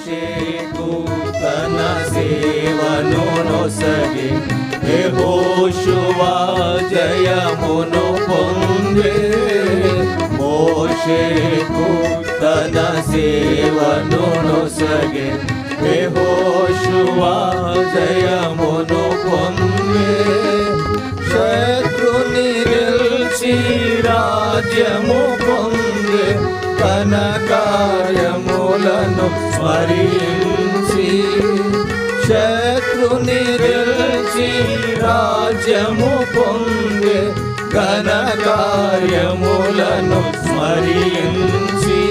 మోషేకు తన సేవను నొసగి యెహోషువ జయమును పొందే. మోషేకు తన సేవను నొసగి యెహోషువ జయమును పొందే. శత్రుని గెలిచి రాజ్యము పొందే. తన కార్యములను స్మరించి శత్రుని గెలిచి రాజ్యము పొందే. ఘన కార్యములను స్మరించి